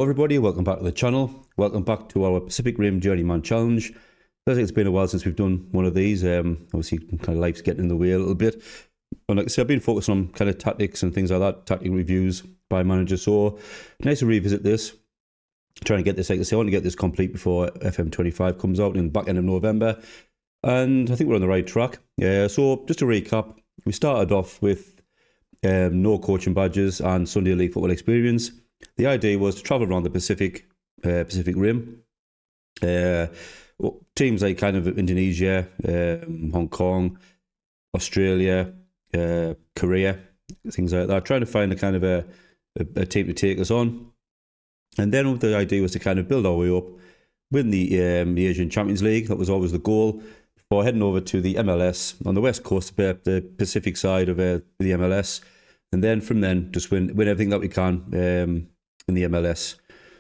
Everybody, welcome back to the channel. Welcome back to our Pacific Rim Journeyman Challenge. I think it's been a while since we've done one of these. Obviously, kind of life's getting in the way a little bit. And like I said, I've been focused on kind of tactics and things like that, tactic reviews by managers. So nice to revisit this. Trying to get this, like I say, I want to get this complete before FM25 comes out in the back end of November. And I think we're on the right track. So just to recap, we started off with no coaching badges and Sunday League football experience. The idea was to travel around the Pacific Rim. Teams like kind of Indonesia, Hong Kong, Australia, Korea, things like that. Trying to find a kind of a team to take us on. And then the idea was to kind of build our way up, win the Asian Champions League. That was always the goal. Before heading over to the MLS on the west coast, the Pacific side of the MLS. And then from then, just win everything that we can in the MLS.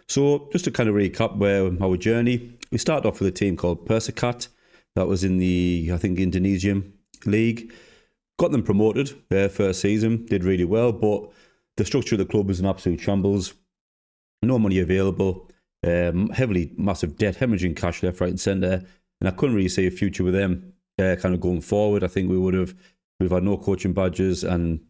So just to kind of recap our journey, we started off with a team called Persikat. That was in the, I think, Indonesian league. Got them promoted first season, did really well, but the structure of the club was an absolute shambles. No money available, heavily massive debt, hemorrhaging cash left, right and centre. And I couldn't really see a future with them kind of going forward. I think we've had no coaching badges, and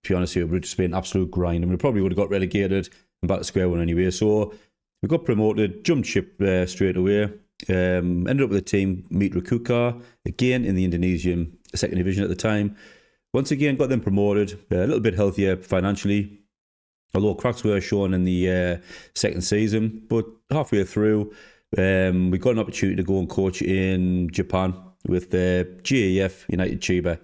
to be honest here, it would just been an absolute grind. I mean, we probably would have got relegated and back to square one anyway. So we got promoted, jumped ship straight away. Ended up with a team, Mitra Kukar, again in the Indonesian second division at the time. Once again, got them promoted, a little bit healthier financially, although cracks were shown in the second season. But halfway through, we got an opportunity to go and coach in Japan with the GAF United Chiba.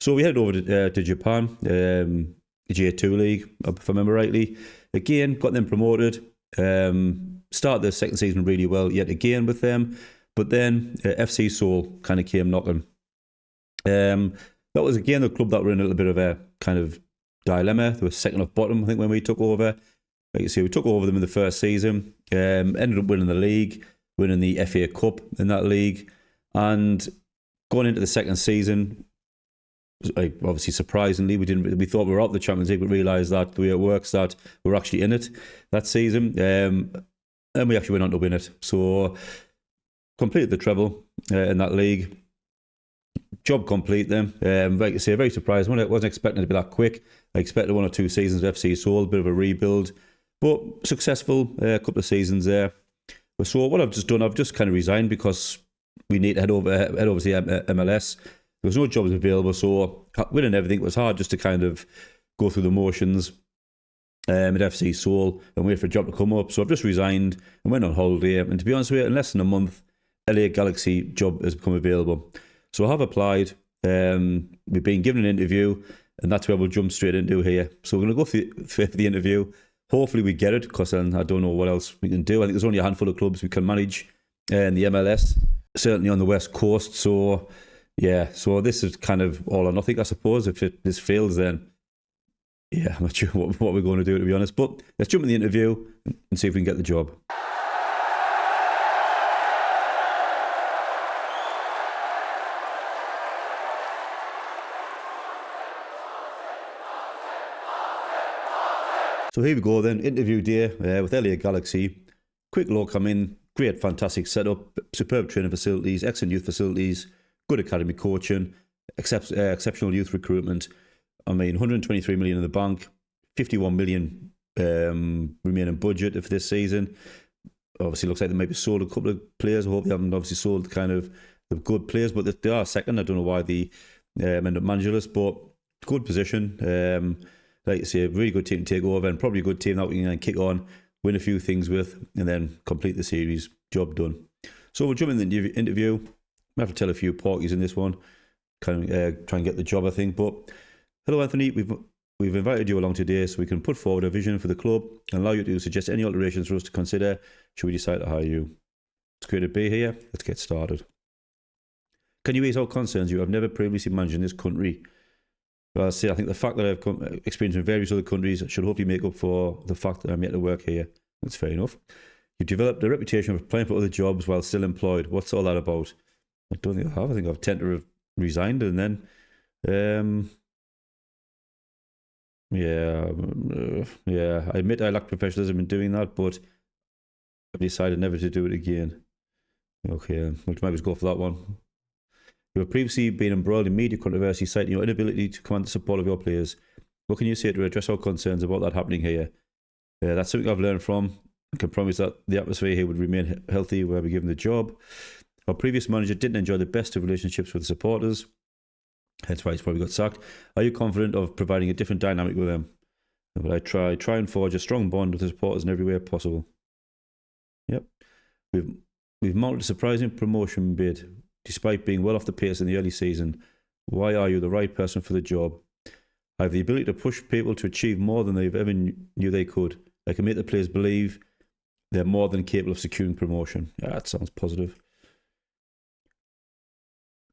So we headed over to Japan, the J2 League, if I remember rightly. Again, got them promoted. Started the second season really well yet again with them. But then FC Seoul kind of came knocking. That was again the club that were in a little bit of a kind of dilemma. They were second off bottom, I think, when we took over. Like you see, we took over them in the first season. Ended up winning the league, winning the FA Cup in that league. And going into the second season, obviously surprisingly, we thought we were out of the Champions League, but realised that the way it works, that we're actually in it that season. And we actually went on to win it. So completed the treble in that league. Job complete then. Like I say, very surprised. I wasn't expecting it to be that quick. I expected 1 or 2 seasons of FC Seoul, a bit of a rebuild, but successful. A couple of seasons there. So what I've just done, I've just kind of resigned because we need to head over to the MLS. There was no jobs available, so winning everything was hard, just to kind of go through the motions at FC Seoul and wait for a job to come up. So I've just resigned and went on holiday. And to be honest with you, in less than a month, LA Galaxy job has become available. So I have applied. We've been given an interview, and that's where we'll jump straight into here. So we're going to go for the interview. Hopefully we get it, because then I don't know what else we can do. I think there's only a handful of clubs we can manage in the MLS, certainly on the West Coast. So yeah, so this is kind of all or nothing, I suppose. If this fails, then yeah, I'm not sure what we're going to do, to be honest. But let's jump in the interview and see if we can get the job. So here we go then, interview day with LA Galaxy. Quick look, I mean, great, fantastic setup, superb training facilities, excellent youth facilities, good academy coaching, exceptional youth recruitment. I mean, 123 million in the bank, 51 million remaining budget for this season. Obviously, looks like they maybe sold a couple of players. I hope they haven't obviously sold kind of the good players, but they are second. I don't know why they end up managerless, but good position. Like I say, a really good team to take over, and probably a good team that we can kick on, win a few things with, and then complete the series. Job done. So we'll jump in the interview. I have to tell a few porkies in this one, kind of try and get the job, I think. But hello, Anthony. We've invited you along today so we can put forward a vision for the club and allow you to suggest any alterations for us to consider should we decide to hire you. It's great to be here. Let's get started. Can you ease our concerns? You have never previously managed in this country. Well, I think the fact that I've experienced in various other countries should hopefully make up for the fact that I'm yet to work here. That's fair enough. You've developed a reputation of applying for other jobs while still employed. What's all that about? I don't think I have. I think I've tended to have resigned, and then yeah, I admit I lack professionalism in doing that, but I've decided never to do it again. Okay, we'll maybe just go for that one. You have previously been embroiled in media controversy, citing your inability to command the support of your players. What can you say to address our concerns about that happening here? That's something I've learned from. I can promise that the atmosphere here would remain healthy where we're given the job. Our previous manager didn't enjoy the best of relationships with the supporters, hence why he's probably got sacked. Are you confident of providing a different dynamic with them? But I try and forge a strong bond with the supporters in every way possible. Yep. We've mounted a surprising promotion bid, despite being well off the pace in the early season. Why are you the right person for the job? I have the ability to push people to achieve more than they've ever knew they could. I can make the players believe they're more than capable of securing promotion. Yeah, that sounds positive.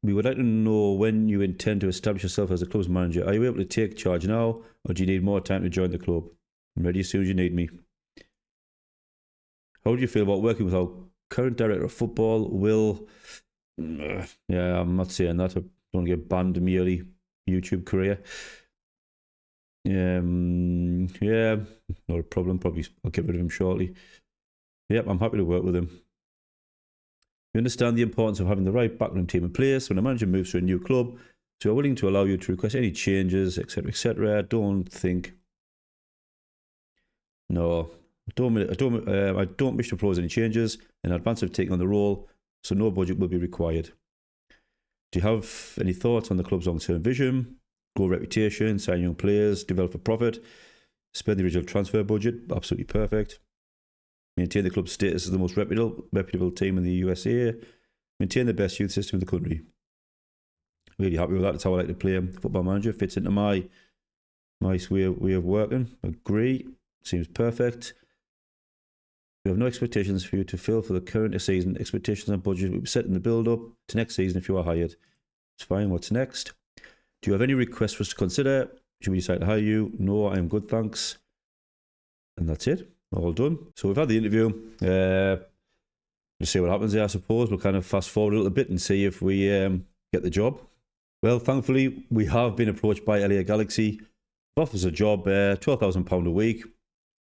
We would like to know when you intend to establish yourself as a club's manager. Are you able to take charge now, or do you need more time to join the club? I'm ready as soon as you need me. How do you feel about working with our current director of football, Will? Yeah, I'm not saying that. I don't get banned in my early YouTube career. Yeah, not a problem. Probably I'll get rid of him shortly. Yep, I'm happy to work with him. You understand the importance of having the right backroom team in place when a manager moves to a new club, so we're willing to allow you to request any changes, etc., etc. I don't wish to propose any changes in advance of taking on the role, so no budget will be required. Do you have any thoughts on the club's long-term vision, grow reputation, sign young players, develop a profit, spend the original transfer budget? Absolutely perfect. Maintain the club's status as the most reputable team in the USA. Maintain the best youth system in the country. Really happy with that. That's how I like to play. Football manager fits into my nice way of working. Agree. Seems perfect. We have no expectations for you to fill for the current season. Expectations and budget will be set in the build-up to next season if you are hired. It's fine. What's next? Do you have any requests for us to consider? Should we decide to hire you? No, I am good, thanks. And that's it. All done. So we've had the interview. We'll see what happens there, I suppose. We'll kind of fast forward a little bit and see if we get the job. Well, thankfully, we have been approached by LA Galaxy. Offers a job, £12,000 a week.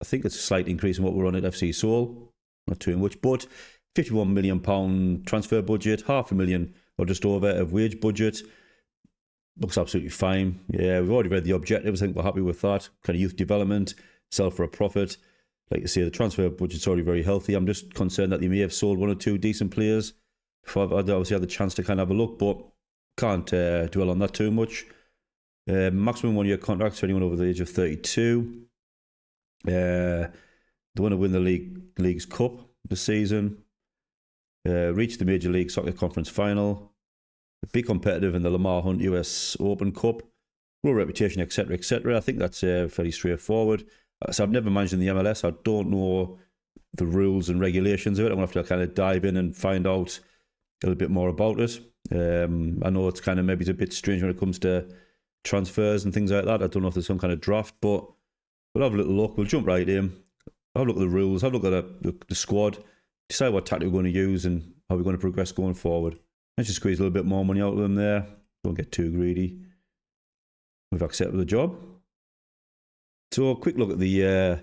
I think it's a slight increase in what we're on at FC Seoul. Not too much, but £51 million transfer budget, £500,000 or just over of wage budget. Looks absolutely fine. Yeah, we've already read the objectives. I think we're happy with that. Kind of youth development, sell for a profit. Like I say, the transfer budget's already very healthy. I'm just concerned that they may have sold one or two decent players before I've obviously had the chance to kind of have a look, but can't dwell on that too much. Maximum 1 year contracts for anyone over the age of 32. They want to win the League's Cup this season. Reach the Major League Soccer Conference final. Be competitive in the Lamar Hunt US Open Cup. Grow reputation, etc., etc. I think that's fairly straightforward. So I've never managed in the MLS. I don't know the rules and regulations of it. I'm going to have to kind of dive in and find out a little bit more about it. I know it's kind of maybe it's a bit strange when it comes to transfers and things like that. I don't know if there's some kind of draft, but we'll have a little look. We'll jump right in. Have a look at the rules. Have a look at the squad. Decide what tactic we're going to use and how we're going to progress going forward. Let's just squeeze a little bit more money out of them there. Don't get too greedy. We've accepted the job. So a quick look at the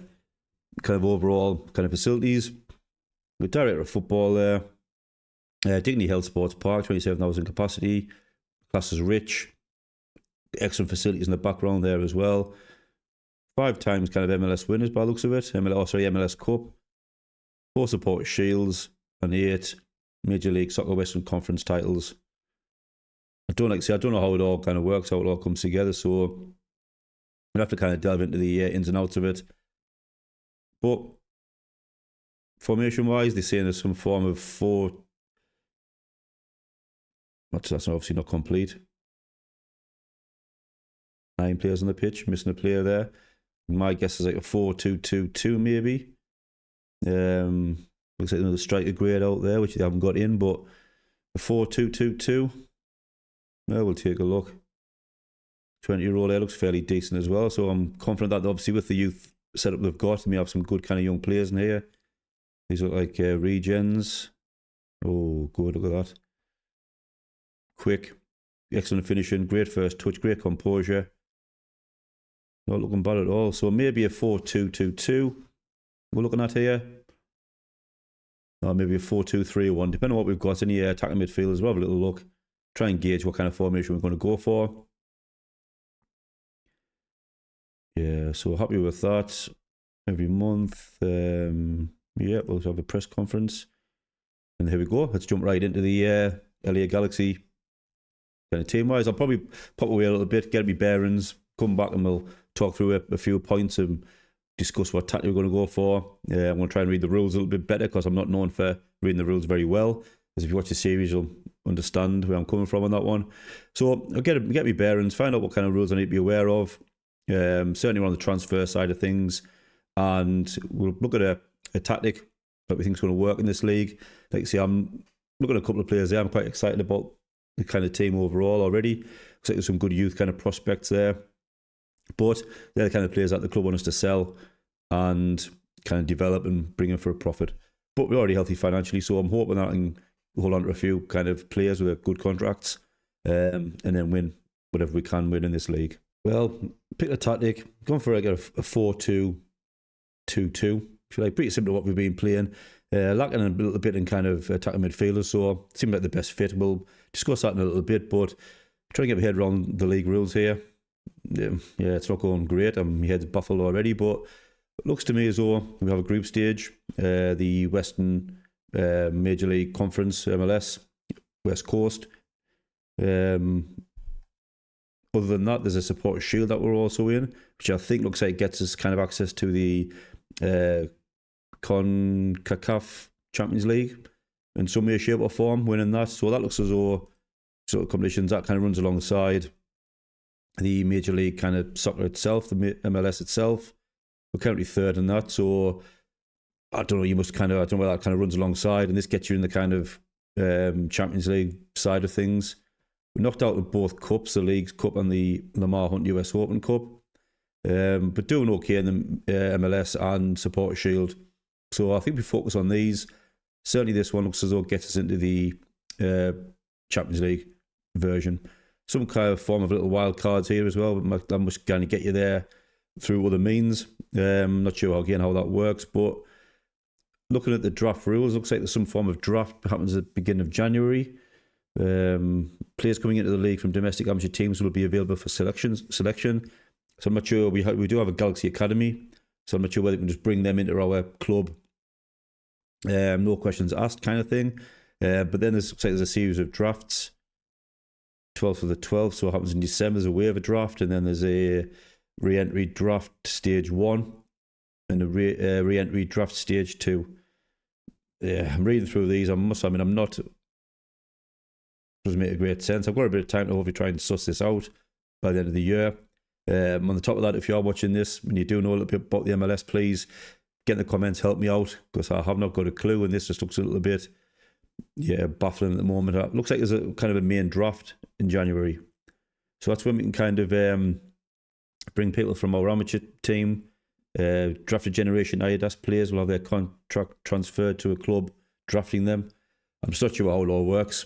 kind of overall kind of facilities. The director of football there. Dignity Health Sports Park, 27,000 capacity. Class is rich. Excellent facilities in the background there as well. 5 times kind of MLS winners by the looks of it. MLS Cup. 4 supporter shields and 8 Major League Soccer Western Conference titles. I don't know how it all kind of works, how it all comes together, so we'll have to kind of delve into the ins and outs of it. But formation-wise, they're saying there's some form of 4. That's obviously not complete. 9 players on the pitch, missing a player there. My guess is like a 4-2-2-2 maybe. Looks like another striker grade out there, which they haven't got in, but a 4-2-2-2. Well, we'll take a look. 20-year-old there looks fairly decent as well, so I'm confident that obviously with the youth setup they've got, they may have some good kind of young players in here. These look like regens. Oh, good, look at that. Quick, excellent finishing, great first touch, great composure. Not looking bad at all. So maybe a 4-2-2-2 we're looking at here. or maybe a 4-2-3-1, depending on what we've got. Any attacking midfielders, we'll have a little look, try and gauge what kind of formation we're going to go for. Yeah, so happy with that. Every month, yeah, we'll have a press conference. And here we go. Let's jump right into the LA Galaxy kind of team-wise. I'll probably pop away a little bit, get me bearings, come back and we'll talk through a few points and discuss what tactic we're going to go for. I'm going to try and read the rules a little bit better because I'm not known for reading the rules very well. As if you watch the series, you'll understand where I'm coming from on that one. So I'll get me bearings, find out what kind of rules I need to be aware of. Certainly on the transfer side of things. And we'll look at a tactic that we think is going to work in this league. Like you see, I'm looking at a couple of players there. I'm quite excited about the kind of team overall already. Looks like there's some good youth kind of prospects there. But they're the kind of players that the club want us to sell and kind of develop and bring in for a profit. But we're already healthy financially, so I'm hoping that I can hold on to a few kind of players with good contracts and then win whatever we can win in this league. Well, pick a tactic. Going for like a 4-2-2-2. If you like, pretty similar to what we've been playing. Lacking a little bit in kind of attacking midfielders, so it seemed like the best fit. We'll discuss that in a little bit, but trying to get my head around the league rules here. Yeah, it's not going great. My head's baffled already, but it looks to me as though we have a group stage. The Western Major League Conference, MLS, West Coast. Other than that, there's a supporter shield that we're also in, which I think looks like gets us kind of access to the CONCACAF Champions League in some way, shape or form, winning that. So that looks as though sort of competitions that kind of runs alongside the Major League kind of soccer itself, the MLS itself. We're currently third in that, so I don't know, I don't know where that kind of runs alongside, and this gets you in the kind of Champions League side of things. We knocked out of both cups, the League's Cup and the Lamar Hunt US Open Cup, but doing okay in the MLS and Supporter Shield. So I think we focus on these. Certainly this one looks as though it gets us into the Champions League version. Some kind of form of little wild cards here as well, but that must kind of get you there through other means. Not sure again how that works, but looking at the draft rules, looks like there's some form of draft that happens at the beginning of January. Players coming into the league from domestic amateur teams will be available for selection. So I'm not sure. We do have a Galaxy Academy, so I'm not sure whether we can just bring them into our club. No questions asked kind of thing. But then there's a series of drafts. 12th of the 12th, so it happens in December. There's a waiver draft, and then there's a re-entry draft stage 1 and a re-entry draft stage 2. Yeah, I'm reading through these. I'm not. Doesn't make a great sense. I've got a bit of time to hopefully try and suss this out by the end of the year. On the top of that, if you are watching this and you do know a little bit about the MLS, please get in the comments, help me out, because I have not got a clue, and this just looks a little bit baffling at the moment. It looks like there's a kind of a main draft in January, so that's when we can kind of bring people from our amateur team, drafted generation IADAS players will have their contract transferred to a club drafting them. I'm just not sure how it all works.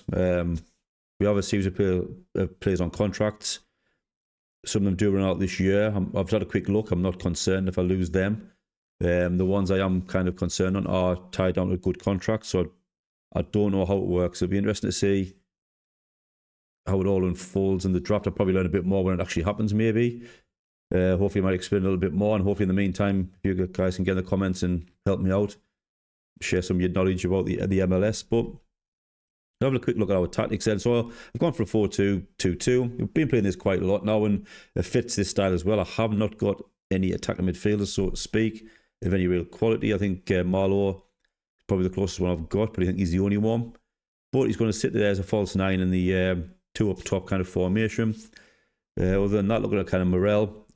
We have a series of players on contracts. Some of them do run out this year. I've had a quick look. I'm not concerned if I lose them. The ones I am kind of concerned on are tied down to good contracts, so I don't know how it works. It'll be interesting to see how it all unfolds in the draft. I'll probably learn a bit more when it actually happens, maybe. Hopefully I might explain a little bit more, and hopefully in the meantime, you guys can get in the comments and help me out, share some of your knowledge about the MLS. But have a quick look at our tactics then. So I've gone for a 4-2-2-2. We've been playing this quite a lot now, and it fits this style as well. I have not got any attacking midfielders, so to speak, of any real quality. I think Marlowe is probably the closest one I've got, but I think he's the only one. But he's going to sit there as a false 9 in the 2 up top kind of formation. Other than that, looking at kind of Morel,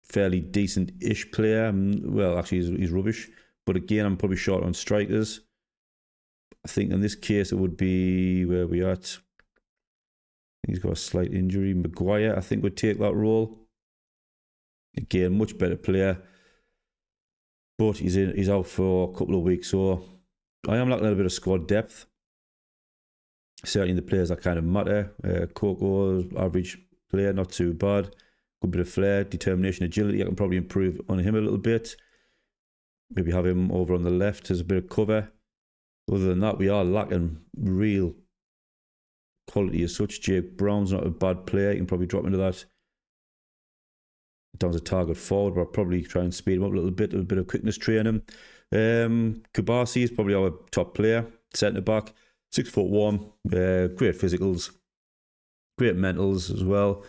fairly decent-ish player. Well, actually, he's rubbish. But again, I'm probably short on strikers. I think in this case, it would be where we are at. He's got a slight injury. Maguire, I think, would take that role. Again, much better player. But he's out for a couple of weeks. So I am lacking a little bit of squad depth. Certainly the players that kind of matter. Coco, average player, not too bad. Good bit of flair, determination, agility. I can probably improve on him a little bit. maybe have him over on the left as a bit of cover. Other than that, we are lacking real quality as such. Jake Brown's not a bad player. You can probably drop into that down as a target forward, but I'll probably try and speed him up a bit of quickness training. Kabasi is probably our top player, centre back, 6'1", great physicals, great mentals as well.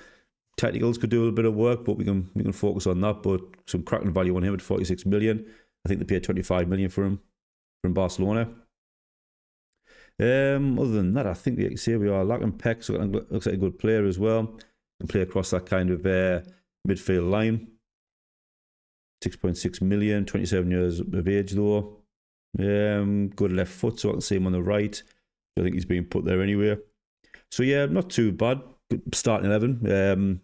Technicals could do a little bit of work, but we can focus on that. But some cracking value on him at 46 million. I think they paid 25 million for him from Barcelona. Other than that, I think you can see we are lacking Peck, so it looks like a good player as well. Can play across that kind of midfield line. 6.6 million, 27 years of age though. Good left foot, so I can see him on the right. I think he's being put there anyway. So yeah, not too bad. Starting 11.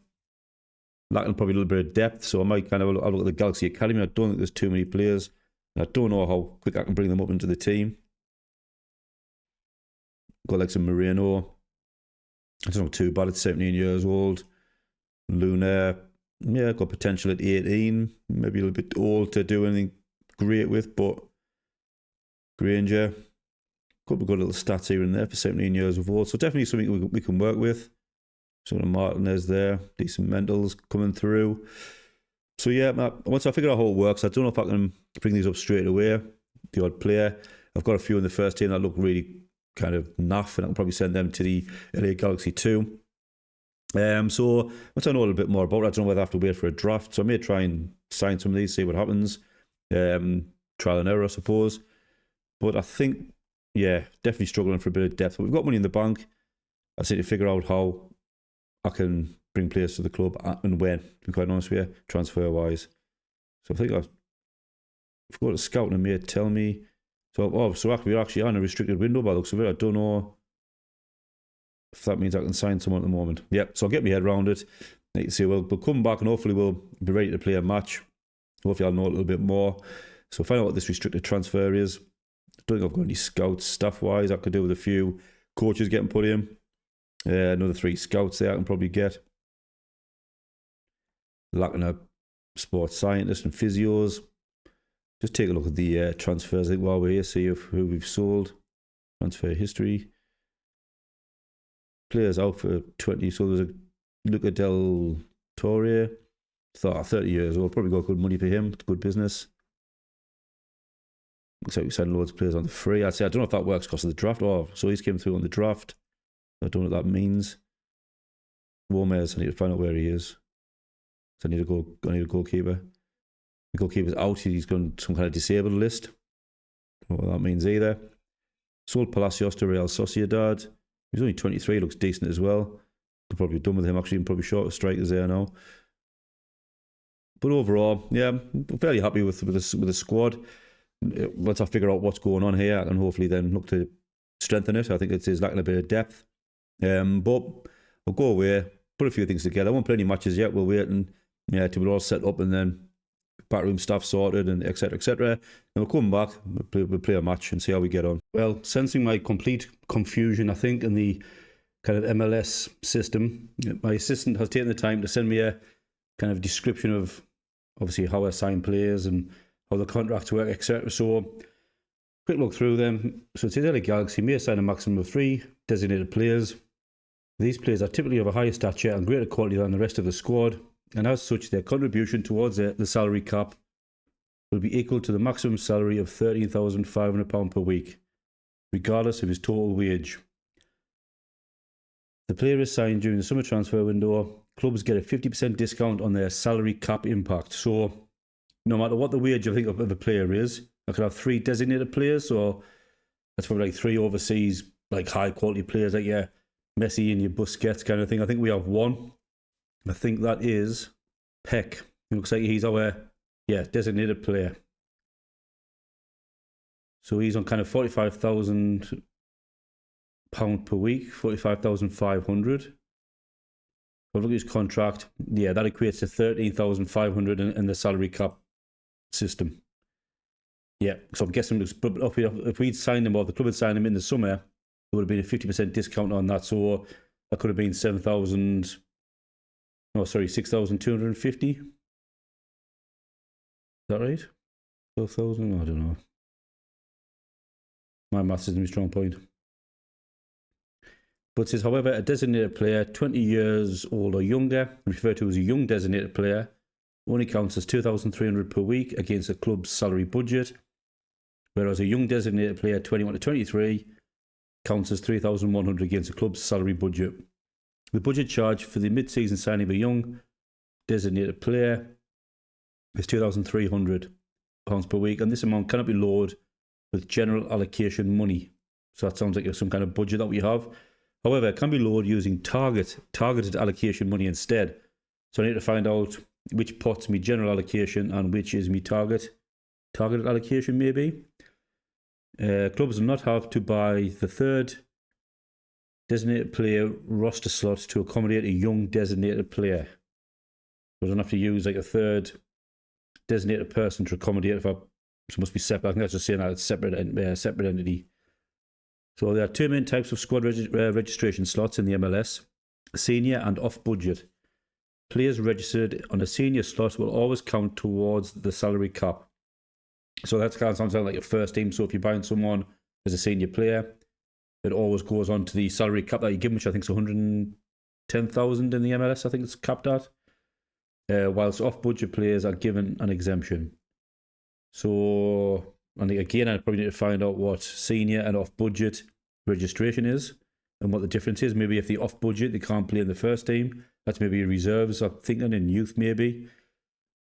Lacking probably a little bit of depth, so I might kind of have a look at the Galaxy Academy. I don't think there's too many players. I don't know how quick I can bring them up into the team. Got like some Moreno. It's not too bad. It's 17 years old. Luna, yeah, got potential at 18. Maybe a little bit old to do anything great with, but Granger, couple of good little stats here and there for 17 years of old. So definitely something we can work with. So Martinez there, decent mentals coming through. So yeah, once I figure out how it works, I don't know if I can bring these up straight away. The odd player. I've got a few in the first team that look really kind of naff, and I can probably send them to the LA Galaxy 2. So once I know a little bit more about it, I don't know whether I have to wait for a draft. So I may try and sign some of these, see what happens. Trial and error, I suppose. But I think, yeah, definitely struggling for a bit of depth. But we've got money in the bank. I just need to figure out how I can bring players to the club and when, to be quite honest with you, transfer-wise. So I think I've got a scout and mate tell me. So we're actually on a restricted window by the looks of it. I don't know if that means I can sign someone at the moment. Yep, so I'll get my head around it. Like you say, we'll come back and hopefully we'll be ready to play a match. Hopefully I'll know a little bit more. So find out what this restricted transfer is. I don't think I've got any scouts staff-wise. I could do with a few coaches getting put in. Another 3 scouts there I can probably get. Lacking a sports scientist and physios. Just take a look at the transfers, I think, while we're here, see who we've sold. Transfer history. Players out for 20. So there's a Luca Del Torre. 30 years old. Probably got good money for him. It's good business. Looks like we send loads of players on the free. I'd say I don't know if that works because of the draft. Oh, so he's came through on the draft. I don't know what that means. Gomez, I need to find out where he is. So I need a goalkeeper. The goalkeeper's out. He's gone some kind of disabled list. I don't know what that means either. Sold Palacios to Real Sociedad. He's only 23. Looks decent as well. Could probably be done with him actually. I'm probably short of strikers there now. But overall, yeah, I'm fairly happy with the squad. Once I figure out what's going on here, I can hopefully then look to strengthen it. I think it is lacking a bit of depth. But I'll go away, put a few things together. I won't play any matches yet. We'll wait and till we're all set up and then backroom stuff sorted and etc. etc. And we'll come back, we'll play a match and see how we get on. Well, sensing my complete confusion, I think, in the kind of MLS system, my assistant has taken the time to send me a kind of description of obviously how I sign players and how the contracts work, etc. So, quick look through them. So it says LA Galaxy may assign a maximum of 3 designated players. These players are typically of a higher stature and greater quality than the rest of the squad, and as such, their contribution towards the salary cap will be equal to the maximum salary of £13,500 per week, regardless of his total wage. The player is signed during the summer transfer window. Clubs get a 50% discount on their salary cap impact. So, no matter what the wage I think of a player is, I could have 3 designated players, so that's probably like 3 overseas, like high quality players, like your Messi and your Busquets kind of thing. I think we have 1. I think that is Peck. It looks like he's our designated player. So he's on kind of £45,000 per week, 45,500. Look at his contract. Yeah, that equates to 13,500 in the salary cap system. Yeah, so I'm guessing if we'd signed him or the club had signed him in the summer, there would have been a 50% discount on that. So that could have been 6,250. Is that right? 12,000? I don't know. My maths isn't my strong point. But it says, however, a designated player 20 years old or younger, referred to as a young designated player, only counts as 2,300 per week against the club's salary budget, whereas a young designated player 21 to 23 counts as 3,100 against the club's salary budget. The budget charge for the mid-season signing of a young designated player is £2,300 per week, and this amount cannot be lowered with general allocation money. So that sounds like some kind of budget that we have. However, it can be lowered using targeted allocation money instead. So I need to find out which pot's my general allocation and which is my targeted allocation maybe. Clubs will not have to buy the third designated player roster slot to accommodate a young designated player. So I don't have to use like a third designated person to accommodate so it must be separate. I think that's just saying that it's separate entity. So there are two main types of squad registration slots in the MLS, senior and off budget. Players registered on a senior slot will always count towards the salary cap. So that kind of sounds like your first team. So if you're buying someone as a senior player, it always goes on to the salary cap that you give them, which I think is 110,000 in the MLS. I think it's capped at. Whilst off-budget players are given an exemption. So, and again, I probably need to find out what senior and off-budget registration is and what the difference is. Maybe if they're off-budget, they can't play in the first team. That's maybe reserves, I'm thinking, in youth maybe.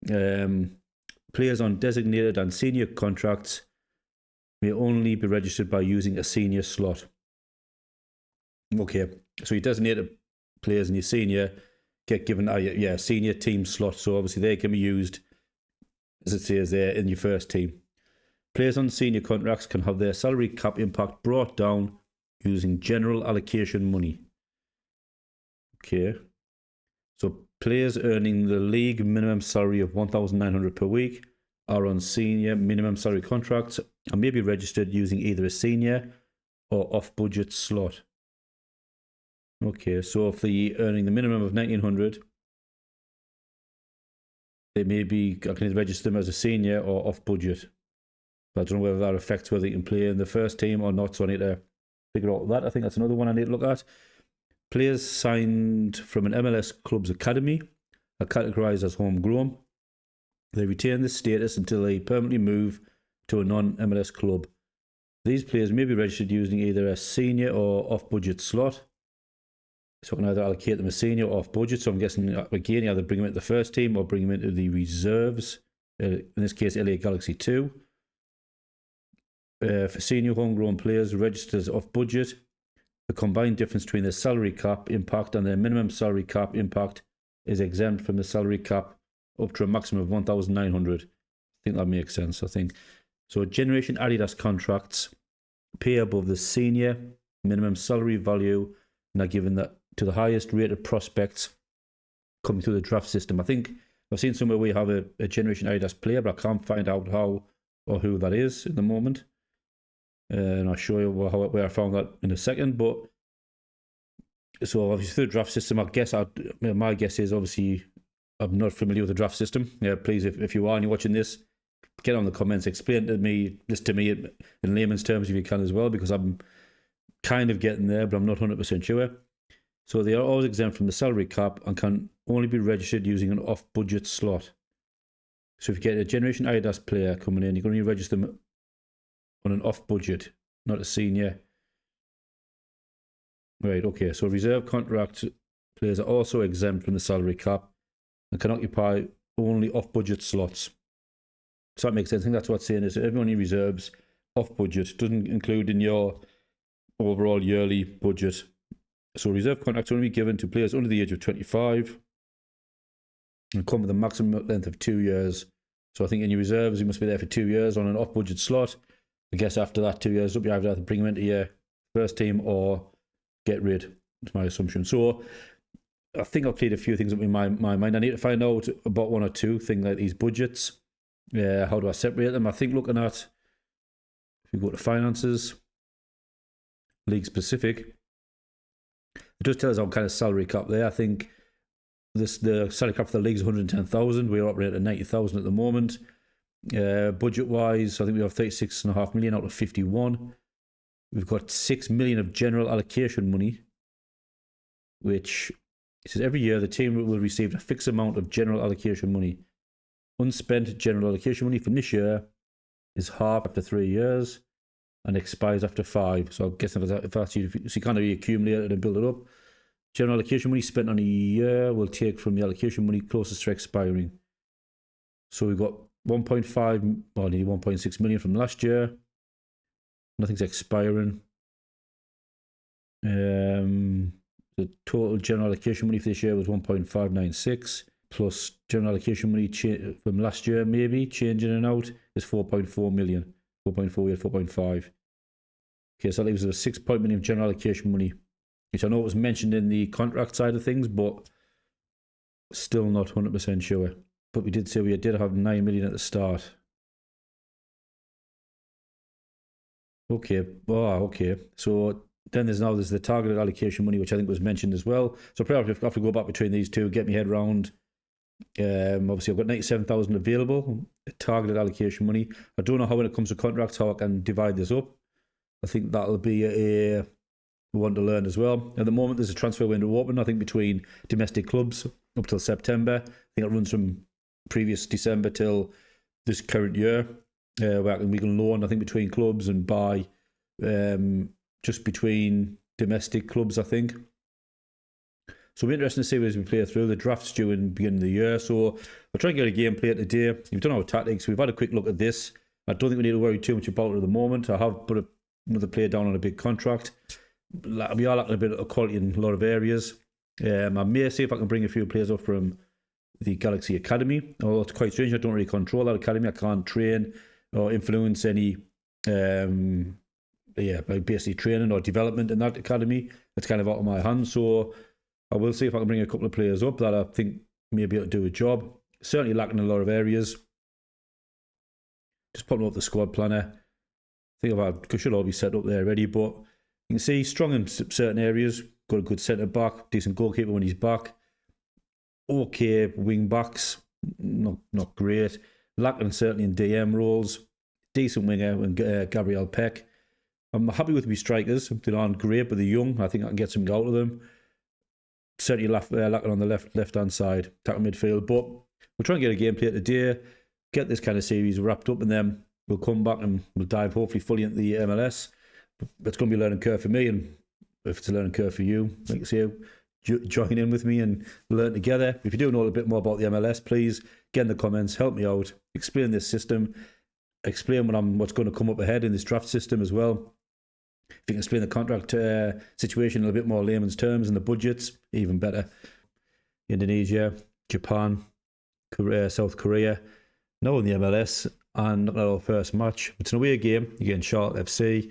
Players on designated and senior contracts may only be registered by using a senior slot. Okay, so your designated players and your senior get given a senior team slot, so obviously they can be used, as it says there, in your first team. Players on senior contracts can have their salary cap impact brought down using general allocation money. Okay, so players earning the league minimum salary of $1,900 per week are on senior minimum salary contracts and may be registered using either a senior or off-budget slot. Okay, so if they're earning the minimum of $1,900, they may be, I can register them as a senior or off budget. But I don't know whether that affects whether they can play in the first team or not, so I need to figure out that. I think that's another one I need to look at. Players signed from an MLS club's academy are categorized as homegrown. They retain this status until they permanently move to a non-MLS club. These players may be registered using either a senior or off-budget slot. So I can either allocate them a senior or off budget. So I'm guessing, again, you either bring them into the first team or bring them into the reserves. In this case, LA Galaxy 2. For senior homegrown players registered as off budget, the combined difference between their salary cap impact and their minimum salary cap impact is exempt from the salary cap up to a maximum of 1,900. I think that makes sense, I think. So Generation Adidas contracts pay above the senior minimum salary value and are given that to the highest rated prospects coming through the draft system. I think I've seen somewhere we have a Generation Adidas player, but I can't find out how or who that is at the moment. And I'll show you where I found that in a second. But so obviously through the draft system, my guess is, obviously I'm not familiar with the draft system. Yeah, please, if you are and you're watching this, get on the comments, explain this to me in layman's terms if you can as well, because I'm kind of getting there, but I'm not 100% sure. So they are always exempt from the salary cap and can only be registered using an off-budget slot. So if you get a Generation Adidas player coming in, you're going to register them on an off-budget, not a senior. Right, okay, so reserve contract players are also exempt from the salary cap and can occupy only off-budget slots. So that makes sense. I think that's what it's saying, is everyone in reserves off-budget, doesn't include in your overall yearly budget. So reserve contracts are only given to players under the age of 25 and come with a maximum length of 2 years. So I think in your reserves, you must be there for 2 years on an off-budget slot. I guess after that 2 years up, you either have to bring them into your first team or get rid. That's my assumption. So I think I've cleared a few things up in my mind. I need to find out about one or two things like these budgets. How do I separate them? I think looking at, if you go to finances, league specific, it does tell us our kind of salary cap there. I think the salary cap for the league is 110,000. We're operating at 90,000 at the moment. Budget-wise, I think we have 36.5 million out of 51. We've got 6 million of general allocation money, which it says every year the team will receive a fixed amount of general allocation money. Unspent general allocation money from this year is half after 3 years and expires after 5. So I guess if that's you, so you kind of accumulate it and build it up. General allocation money spent on a year will take from the allocation money closest to expiring. So we've got 1.5, or nearly 1.6 million from last year. Nothing's expiring. The total general allocation money for this year was 1.596, plus general allocation money from last year, maybe changing and out, is 4.4 million. 4.48, 4.5. Okay, so that leaves us 6 million of general allocation money, which I know was mentioned in the contract side of things, but still not 100% sure. But we did say we did have 9 million at the start. Okay, okay. So then there's the targeted allocation money, which I think was mentioned as well. So probably have to go back between these two, get my head around. Obviously, I've got 97,000 available, targeted allocation money. I don't know how when it comes to contracts, how I can divide this up. I think that'll be a one to learn as well. At the moment, there's a transfer window open, I think, between domestic clubs up till September. I think it runs from previous December till this current year. Where we can loan, I think, between clubs and buy just between domestic clubs, I think. So it'll be interesting to see as we play through. The draft's due in the beginning of the year, so we'll try and get a gameplay today. We've done our tactics. We've had a quick look at this. I don't think we need to worry too much about it at the moment. I have put another player down on a big contract. We are lacking a bit of quality in a lot of areas. I may see if I can bring a few players up from the Galaxy Academy. Although it's quite strange, I don't really control that academy. I can't train or influence any like basically training or development in that academy. It's kind of out of my hands, so I will see if I can bring a couple of players up that I think may be able to do a job. Certainly lacking in a lot of areas. Just popping up the squad planner. I think I should all be set up there already, but you can see strong in certain areas. Got a good centre back, decent goalkeeper when he's back. Okay wing backs, not great. Lacking certainly in DM roles. Decent winger and Gabriel Peck. I'm happy with my strikers. They aren't great, but they're young. I think I can get something out of them. Certainly lacking on the left-hand side, attacking midfield. But we'll try and get a gameplay today, get this kind of series wrapped up, and then we'll come back and we'll dive hopefully fully into the MLS. It's going to be a learning curve for me, and if it's a learning curve for you, like I say, join in with me and learn together. If you do know a little bit more about the MLS, please get in the comments, help me out, explain this system, explain what's going to come up ahead in this draft system as well. If you can explain the contract situation in a bit more layman's terms and the budgets, even better. Indonesia, Japan, South Korea, now in the MLS, and looking at our first match. It's an away game against Charlotte FC,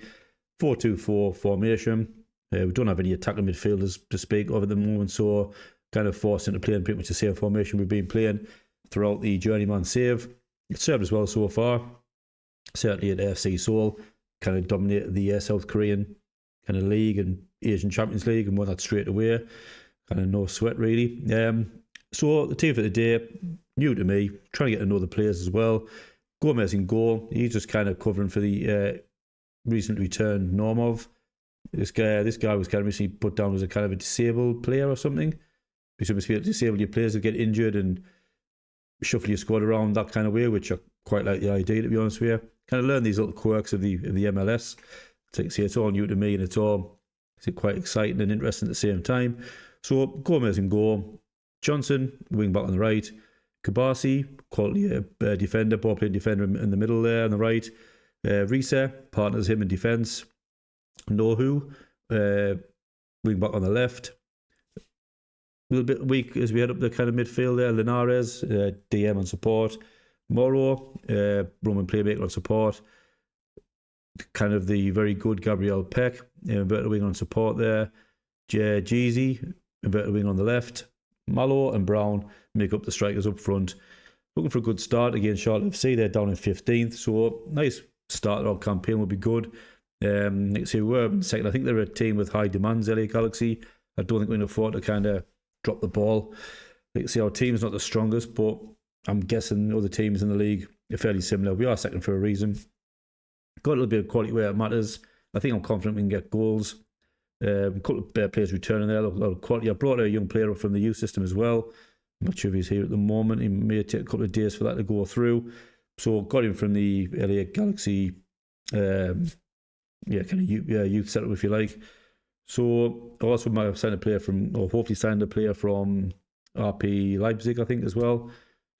4-2-4 formation. We don't have any attacking midfielders to speak of at the moment, so kind of forced into playing pretty much the same formation we've been playing throughout the Journeyman save. It's served us well so far. Certainly at AFC Seoul, kind of dominated the South Korean kind of league and Asian Champions League and won that straight away. Kind of no sweat really. So the team for today, new to me, trying to get to know the players as well. Gomez in goal. He's just kind of covering for the recent return Normov. This guy was kind of recently put down as a kind of a disabled player or something. You should be able to disable your players that get injured and shuffle your squad around that kind of way, which I quite like the idea, to be honest with you. Kind of learn these little quirks of the MLS. It's all new to me, and it's quite exciting and interesting at the same time. So Gomez in goal, Johnson wing back on the right, Kabasi quality defender, ball playing defender in the middle there on the right. Risa partners him in defence. Nohu wing back on the left. A little bit weak as we head up the kind of midfield there. Linares DM on support. Moro Roman playmaker on support. Kind of the very good Gabriel Peck inverted wing on support there. Jeezy inverted wing on the left. Malo and Brown make up the strikers up front. Looking for a good start against Charlotte FC. They're down in 15th, so nice start of our campaign will be good. Let's see, we're in second. I think they're a team with high demands, LA Galaxy. I don't think we can afford to kind of drop the ball. Let's see, our team's not the strongest, but I'm guessing other teams in the league They're fairly similar. We are second for a reason. Got a little bit of quality where it matters. I think I'm confident we can get goals. A couple of players returning there, a lot of quality. I brought a young player up from the youth system as well. I'm not sure if he's here at the moment. He may take a couple of days for that to go through. So got him from the LA Galaxy, kind of youth setup, if you like. So I also might have signed a player from, or hopefully signed a player from RP Leipzig, I think, as well.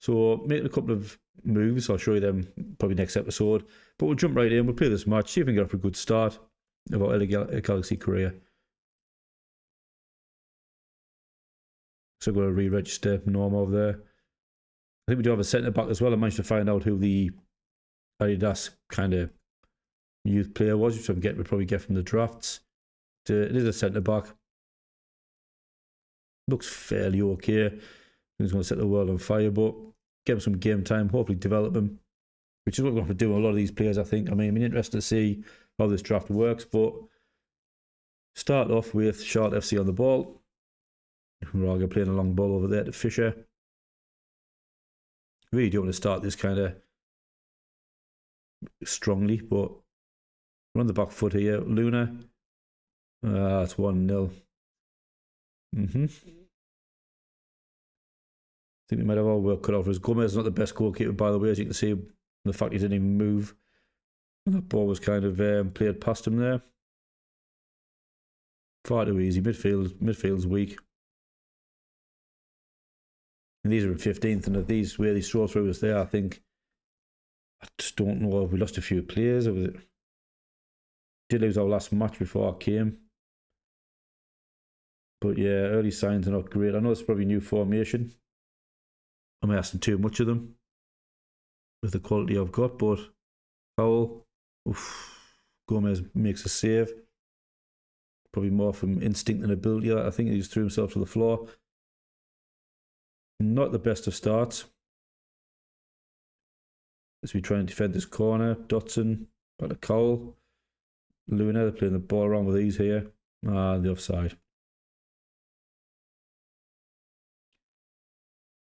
So making a couple of moves. I'll show you them probably next episode. But we'll jump right in. We'll play this match, see if we can get off a good start of our LA Galaxy career. So I'm going to re-register Norm over there. I think we do have a centre back as well. I managed to find out who the Adidas kind of youth player was, which we'll probably get from the drafts. It is a centre back. Looks fairly okay. He's going to set the world on fire, but give him some game time, hopefully develop him, which is what we're going to do with a lot of these players, I think. I mean, I'm interested to see how this draft works, but start off with Charlotte FC on the ball. Raga playing a long ball over there to Fisher. Really don't want to start this kind of strongly, but we're on the back foot here. Luna. It's 1-0. I think we might have our work cut off for us. Gomez is not the best goalkeeper, by the way, as you can see. The fact he didn't even move. And that ball was kind of played past him there. Far too easy. Midfield's weak. And these are in 15th, and if these really throw through us there, I think, I just don't know if we lost a few players. Or was it? Did lose our last match before I came. But yeah, early signs are not great. I know it's probably a new formation. I'm asking too much of them with the quality I've got, but Powell, Gomez makes a save. Probably more from instinct than ability. I think he just threw himself to the floor. Not the best of starts. As we try and defend this corner, Dotson, back to Cowell. Luna, they're playing the ball around with these here. The offside.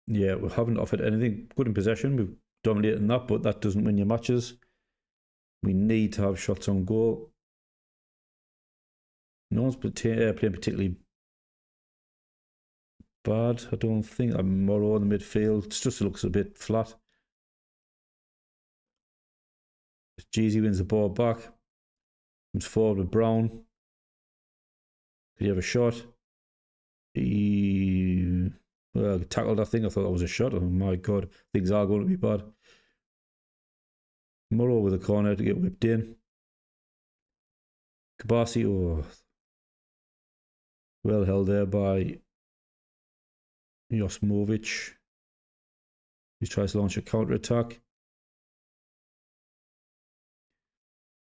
Yeah, we haven't offered anything good in possession. We've dominated in that, but that doesn't win your matches. We need to have shots on goal. No one's playing particularly bad, I don't think. I'm Morrow in the midfield. It just looks a bit flat. Jeezy wins the ball back. Comes forward with Brown. Could he have a shot? He tackled that thing. I thought that was a shot. Oh my God. Things are going to be bad. Morrow with a corner to get whipped in. Kabasi, well held there by Josmovic. He tries to launch a counter-attack.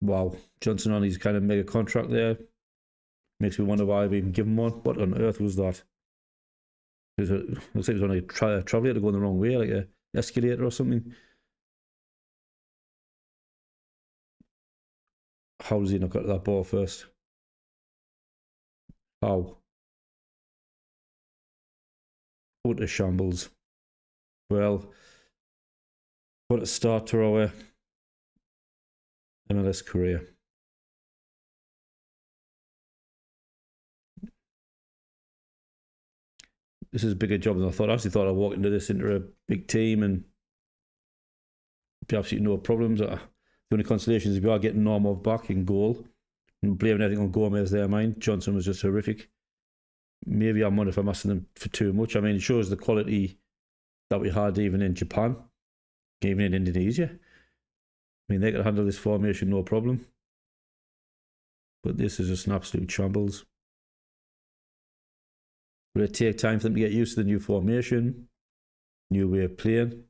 Wow. Johnson on his kind of mega contract there. Makes me wonder why we even give him one. What on earth was that? Looks like it was on a travelator going the wrong way, like a escalator or something. How does he not get to that ball first? How? What a shambles. Well, what a start to our MLS career. This is a bigger job than I thought. I actually thought I'd walk into a big team and be absolutely no problems. The only consolation is if you are getting Normov back in goal and blaming everything on Gomez there, mind. Johnson was just horrific. Maybe I'm wondering if I'm asking them for too much. I mean, it shows the quality that we had even in Japan, even in Indonesia. I mean, they could handle this formation no problem. But this is just an absolute shambles. Will it take time for them to get used to the new formation, new way of playing?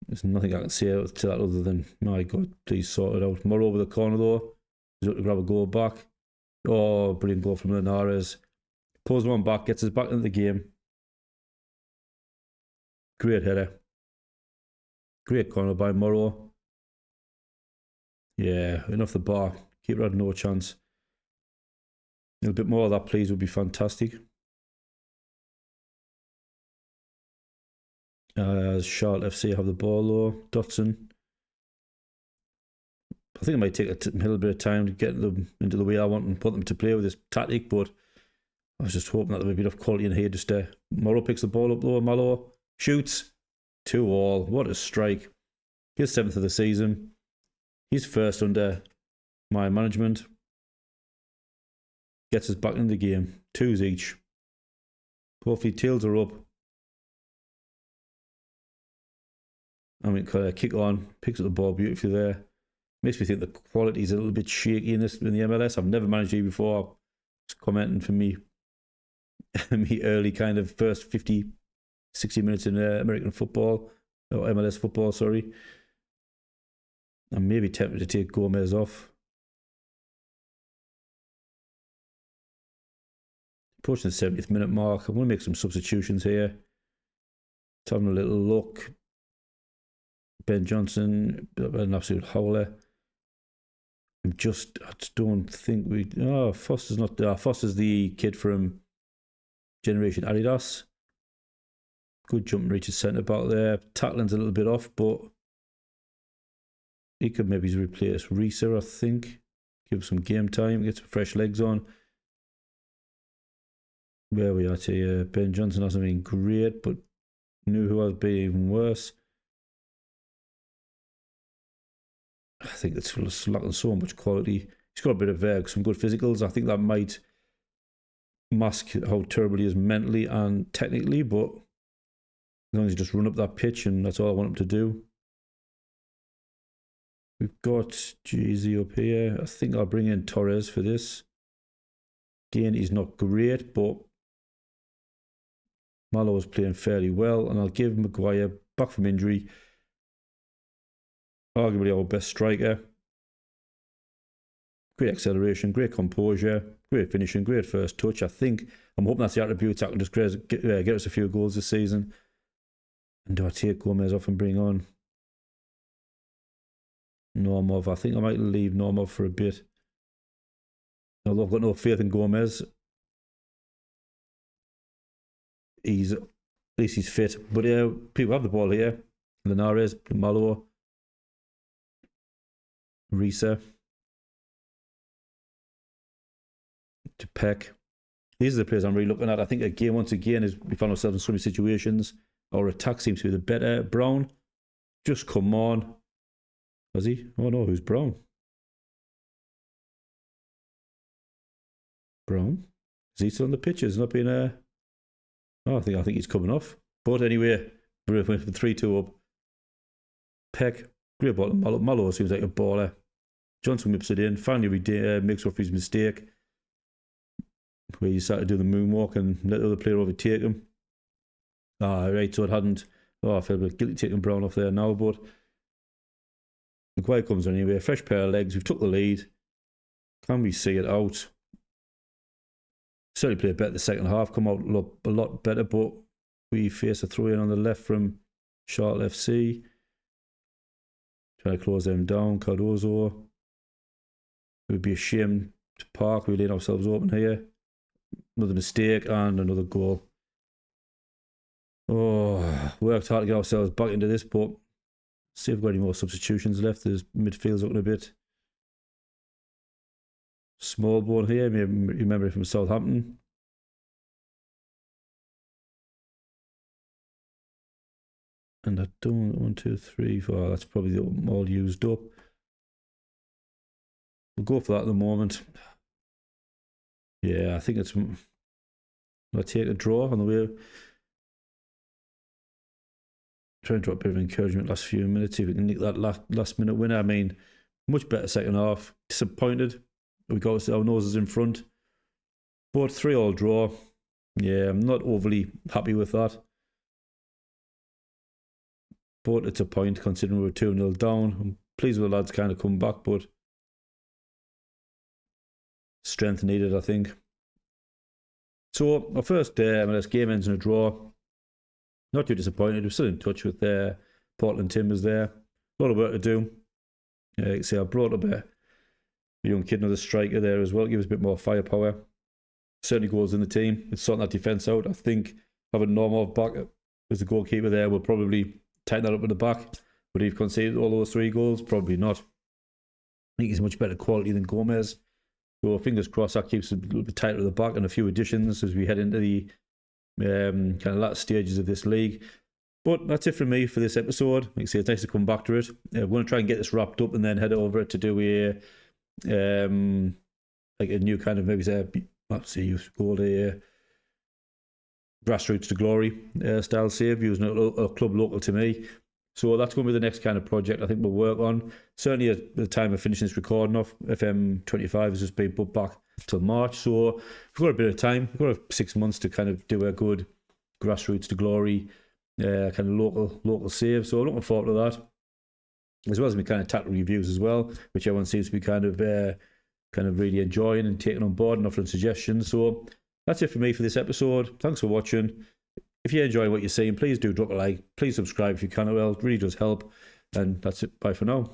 There's nothing I can say to that other than, my God, please sort it out. More over the corner though. He's up to grab a goal back. Oh, brilliant goal from Linares. Pulls one back, gets us back into the game. Great header. Great corner by Morrow. Yeah, enough the bar. Keeper had no chance. A little bit more of that, please, would be fantastic. Charlotte FC have the ball though. Dotson. I think it might take a little bit of time to get them into the way I want and put them to play with this tactic, but I was just hoping that there would be enough quality in here just to... Morrow picks the ball up though. Mallow shoots. 2-2. What a strike. He's 7th of the season. He's first under my management. Gets us back in the game. 2s each. Hopefully tails are up. I mean, kick on. Picks up the ball beautifully there. Makes me think the quality is a little bit shaky in the MLS. I've never managed it before. Just commenting for me. Me early kind of first 50, 60 minutes in American football. Or MLS football, sorry. I'm maybe tempted to take Gomez off. Approaching the 70th minute mark. I'm going to make some substitutions here. Just having a little look. Ben Johnson, an absolute howler. I just don't think we... Oh, Foster's not there. Foster's the kid from Generation Adidas. Good jump and reach his centre back there. Tackling's a little bit off, but he could maybe replace Reeser, I think. Give some game time, get some fresh legs on. Where we are to Ben Johnson hasn't been great, but knew who has been even worse. I think it's lacking so much quality. He's got a bit of some good physicals. I think that might mask how terrible he is mentally and technically, but as long as he just run up that pitch, and that's all I want him to do. We've got Jeezy up here. I think I'll bring in Torres for this. Again, he's not great, but Mallow is playing fairly well, and I'll give Maguire, back from injury, arguably our best striker. Great acceleration, great composure, great finishing, great first touch. I'm hoping that's the attributes that can just get us a few goals this season. And do I take Gomez off and bring on Normov? I think I might leave Normov for a bit. Although I've got no faith in Gomez. At least he's fit. But people have the ball here. Linares, Mallow, Risa, to Peck. These are the players I'm really looking at. I think once again, is we found ourselves in so many situations. Our attack seems to be the better. Brown, just come on. Was he? Oh no, who's Brown? Brown? Is he still on the pitch? Has not been Oh, I think he's coming off. But anyway, we're 3-2 up. Peck, great ball. Mallow seems like a baller. Johnson whips it in. Finally, makes up his mistake, where he started to do the moonwalk and let the other player overtake him. Right, so it hadn't. I feel a bit guilty taking Brown off there now, but Maguire comes on anyway. Fresh pair of legs. We've took the lead. Can we see it out? Certainly played better the second half. Come out a lot better, but we face a throw in on the left from Charlotte FC. Trying to close them down. Cardozo. It would be a shame to park. We laid ourselves open here. Another mistake and another goal. Oh, worked hard to get ourselves back into this, but see if we've got any more substitutions left. There's midfield's looking a bit small ball here. Maybe remember from Southampton. And I don't 1, 2, 3, 4. That's probably all used up. We'll go for that at the moment. Yeah, I think it's. I'll take a draw on the way. Try and drop a bit of encouragement last few minutes. See if we can nick that last minute winner. I mean, much better second half. Disappointed. We got our noses in front. But 3-3 draw. Yeah, I'm not overly happy with that. But it's a point considering we're 2-0 down. I'm pleased with the lads kind of come back, but strength needed, I think. So our first MLS game ends in a draw. Not too disappointed. We're still in touch with Portland Timbers there. A lot of work to do. You can see I brought up a young kid, another striker there as well. Give us a bit more firepower. Certainly goals in the team. It's sorting that defence out. I think having Normov back as the goalkeeper there. We'll probably tighten that up at the back. Would he have conceded all those 3 goals? Probably not. I think he's much better quality than Gomez. So fingers crossed that keeps a little bit tighter at the back, and a few additions as we head into the kind of last stages of this league. But that's it from me for this episode. Like I say, it's nice to come back to it. We're going to try and get this wrapped up and then head over to do a like a new kind of, maybe say you've called a grassroots to glory style save, using a club local to me. So that's going to be the next kind of project I think we'll work on. Certainly at the time of finishing this recording off, FM25 has just been put back till March. So we've got a bit of time. We've got 6 months to kind of do a good grassroots to glory kind of local save. So I'm looking forward to that. As well as my kind of tackle reviews as well, which everyone seems to be kind of really enjoying and taking on board and offering suggestions. So that's it for me for this episode. Thanks for watching. If you're enjoying what you're seeing, please do drop a like. Please subscribe if you can. Well, it really does help. And that's it. Bye for now.